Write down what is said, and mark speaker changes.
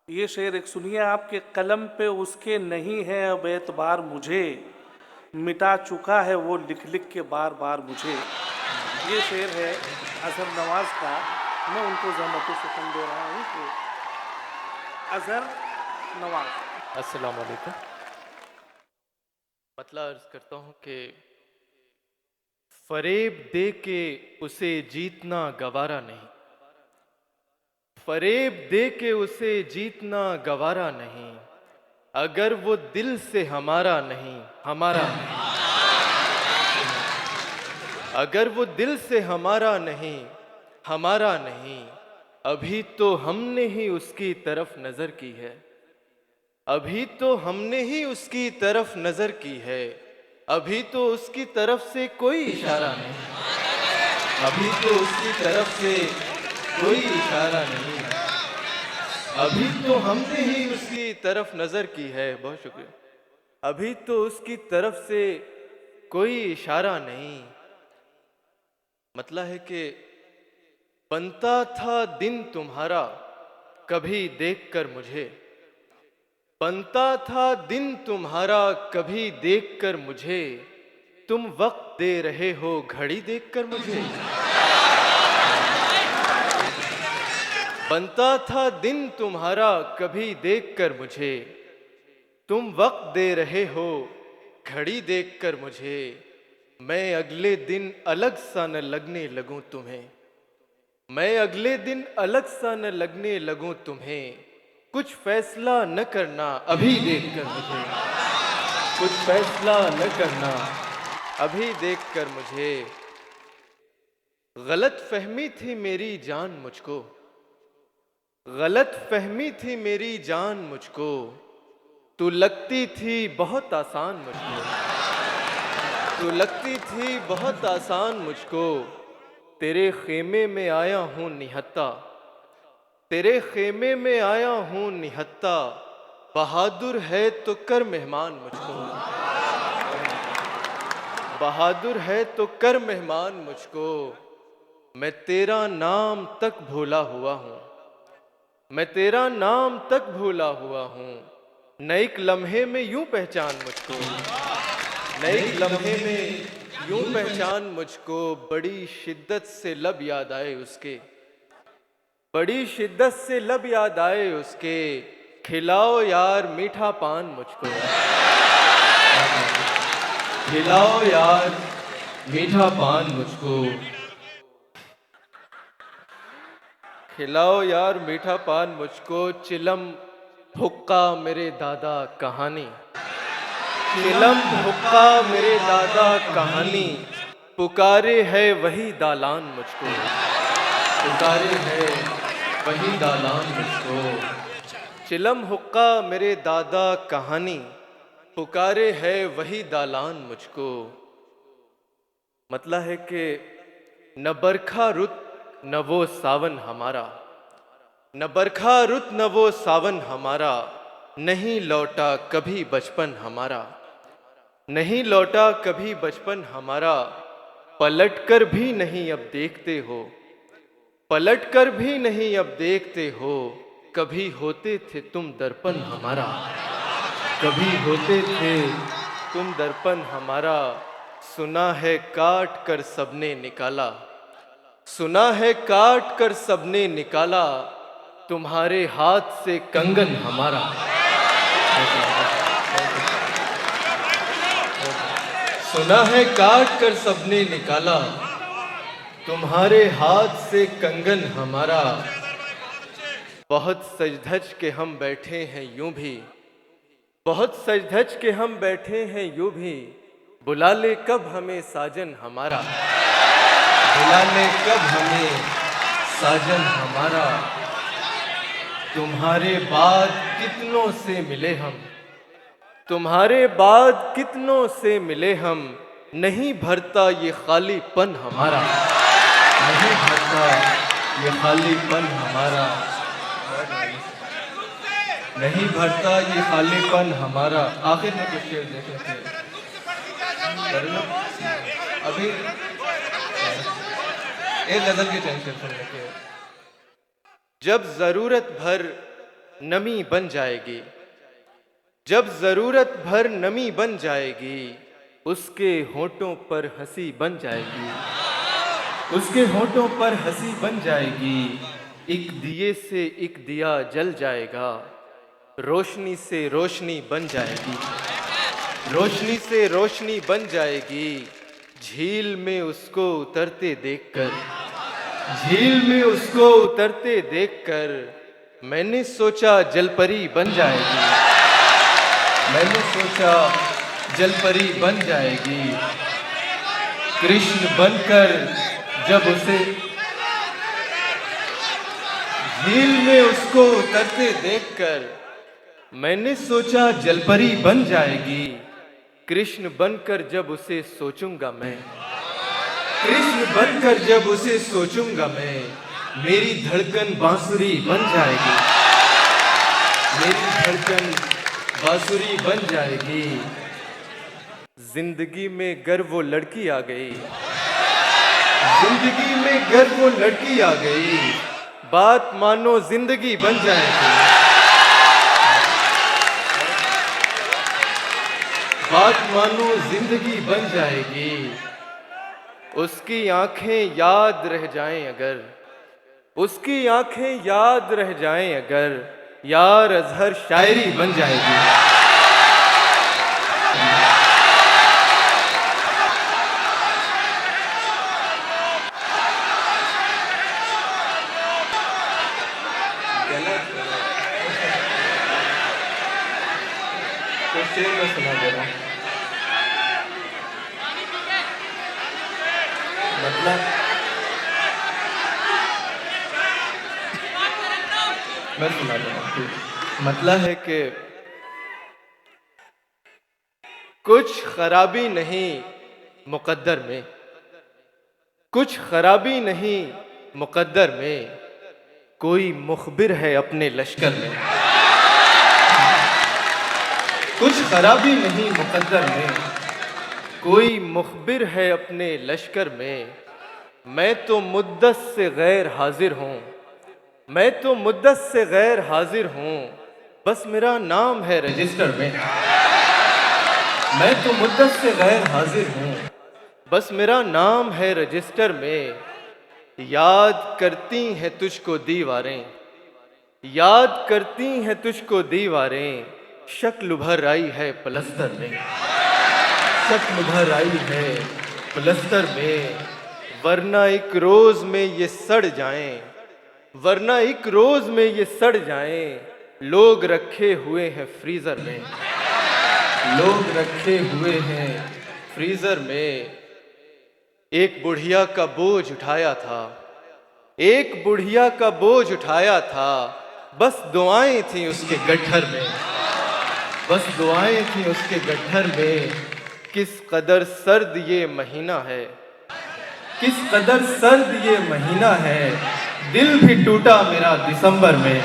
Speaker 1: ये शेर एक सुनिए आपके कलम पे उसके नहीं है अब एतबार मुझे, मिटा चुका है वो लिख लिख के बार बार मुझे। ये शेर है अजहर नवाज का। मैं उनको ज़हमत सुकून दे रहा हूँ कि अजहर नवाज।
Speaker 2: अस्सलाम वालेकुम। मतलब अर्ज करता हूँ कि फरेब दे के उसे जीतना गवारा नहीं, फरेब दे के उसे जीतना गवारा नहीं, अगर वो दिल से हमारा नहीं, हमारा नहीं, अगर वो दिल से हमारा नहीं, हमारा नहीं, अभी तो हमने ही उसकी तरफ नजर की है, अभी तो हमने ही उसकी तरफ नजर की है, अभी तो उसकी तरफ से कोई इशारा नहीं, अभी तो उसकी तरफ से कोई इशारा नहीं, अभी तो हमने ही उसकी तरफ नजर की है। बहुत शुक्रिया। अभी तो उसकी तरफ से कोई इशारा नहीं। मतलब है कि बनता था दिन तुम्हारा कभी देखकर मुझे, बनता था दिन तुम्हारा कभी देखकर मुझे, तुम वक्त दे रहे हो घड़ी देखकर मुझे, बनता था दिन तुम्हारा कभी देखकर मुझे, तुम वक्त दे रहे हो घड़ी देखकर मुझे, मैं अगले दिन अलग सा न लगने लगूं तुम्हें, मैं अगले दिन अलग सा न लगने लगूं तुम्हें, कुछ फैसला न करना अभी देखकर मुझे, कुछ फैसला न करना अभी देखकर मुझे, गलत फहमी थी मेरी जान मुझको, गलत फहमी थी मेरी जान मुझको, तू लगती थी बहुत आसान मुझको, तू लगती थी बहुत आसान मुझको, तेरे खेमे में आया हूँ निहत्ता, तेरे खेमे में आया हूँ निहत्ता, बहादुर है तो कर मेहमान मुझको, बहादुर है तो कर मेहमान मुझको, मैं तेरा नाम तक भूला हुआ हूँ, मैं तेरा नाम तक भूला हुआ हूँ, नए एक लम्हे में यूं पहचान मुझको, नए एक लम्हे में यूं पहचान मुझको, बड़ी शिद्दत से लब याद आए उसके, बड़ी शिद्दत से लब याद आए उसके, खिलाओ यार मीठा पान मुझको, खिलाओ यार मीठा पान मुझको, खिलाओ यार मीठा पान मुझको, चिलम हुक्का मेरे दादा कहानी, चिलम हुक्का मेरे दादा कहानी, पुकारे है वही दालान मुझको, पुकारे है वही दालान मुझको, चिलम हुक्का मेरे दादा कहानी, पुकारे है वही दालान मुझको। मतलब है कि न बरखा रुत न वो सावन हमारा, न बरखा रुत न वो सावन हमारा, नहीं लौटा कभी बचपन हमारा, नहीं लौटा कभी बचपन हमारा, पलट कर भी नहीं अब देखते हो, पलट कर भी नहीं अब देखते हो, कभी होते थे तुम दर्पण हमारा, कभी होते थे तुम दर्पण हमारा, सुना है काट कर सबने निकाला, सुना है काट कर सबने निकाला, तुम्हारे हाथ से कंगन हमारा, सुना है काट कर सबने निकाला, तुम्हारे हाथ से कंगन हमारा, बहुत सज धज के हम बैठे हैं यूं भी, बहुत सज धज के हम बैठे हैं यूं भी, बुला ले कब हमें साजन हमारा, बुला ले कब हमें साजन हमारा, तुम्हारे बाद कितनों से मिले हम, तुम्हारे बाद कितनों से मिले हम, नहीं भरता ये खालीपन हमारा, नहीं भरता ये खालीपन हमारा, नहीं भरता ये खालीपन हमारा। आखिर में कुछ शेर देखें अभी एक गजल के चंद शेर सुनने के। जब जरूरत भर नमी बन जाएगी। जब जरूरत भर नमी बन जाएगी, उसके होठों पर हंसी बन जाएगी। उसके होठों पर हंसी बन जाएगी। एक दिए से एक दिया जल जाएगा, रोशनी से रोशनी बन जाएगी। रोशनी से रोशनी बन जाएगी। झील में उसको उतरते देखकर, झील में उसको उतरते देखकर मैंने सोचा जलपरी बन जाएगी। मैंने सोचा जलपरी बन जाएगी। कृष्ण बनकर जब उसे झील में उसको उतरते देखकर मैंने सोचा जलपरी बन जाएगी। कृष्ण बनकर जब उसे सोचूंगा मैं, कृष्ण बनकर जब उसे सोचूंगा मैं, मेरी धड़कन बांसुरी बन जाएगी। मेरी धड़कन बांसुरी बन जाएगी। जिंदगी में गर वो लड़की आ गई, जिंदगी में गर वो लड़की आ गई, बात मानो जिंदगी बन जाएगी। बात मानो जिंदगी बन जाएगी। उसकी आंखें याद रह जाएं अगर, उसकी आंखें याद रह जाएं अगर, यार अजहर शायरी बन जाएगी। तो शेर में सुना दे रहा हूं। मतलब मैं सुना दे रहा हूं। मतलब है कि कुछ खराबी नहीं मुकद्दर में, कुछ खराबी नहीं मुकद्दर में, कोई मुखबिर है अपने लश्कर में। कुछ खराबी नहीं मुकद्दर में, कोई मुखबिर है अपने लश्कर में। मैं तो मुद्दत से गैर हाजिर हूँ, मैं तो मुद्दत से गैर हाजिर हूँ, बस मेरा नाम है रजिस्टर में। मैं तो मुद्दत से गैर हाजिर हूँ, बस मेरा नाम है रजिस्टर में। याद करती हैं तुझको दीवारें, याद करती हैं तुझको दीवारें, शक्ल भर आई है पलस्तर में। शक्ल भर आई है पलस्तर में, वरना एक रोज में ये सड़ जाएं, वरना एक रोज में ये सड़ जाएं। लोग रखे हुए हैं फ्रीजर में, लोग रखे हुए हैं फ्रीजर में। एक बुढ़िया का बोझ उठाया था, एक बुढ़िया का बोझ उठाया था, बस दुआएं थी उसके गट्ठर में, बस दुआएं थी उसके गट्ठर में। किस कदर सर्द ये महीना है, किस कदर सर्द ये महीना है, दिल भी टूटा मेरा दिसंबर में।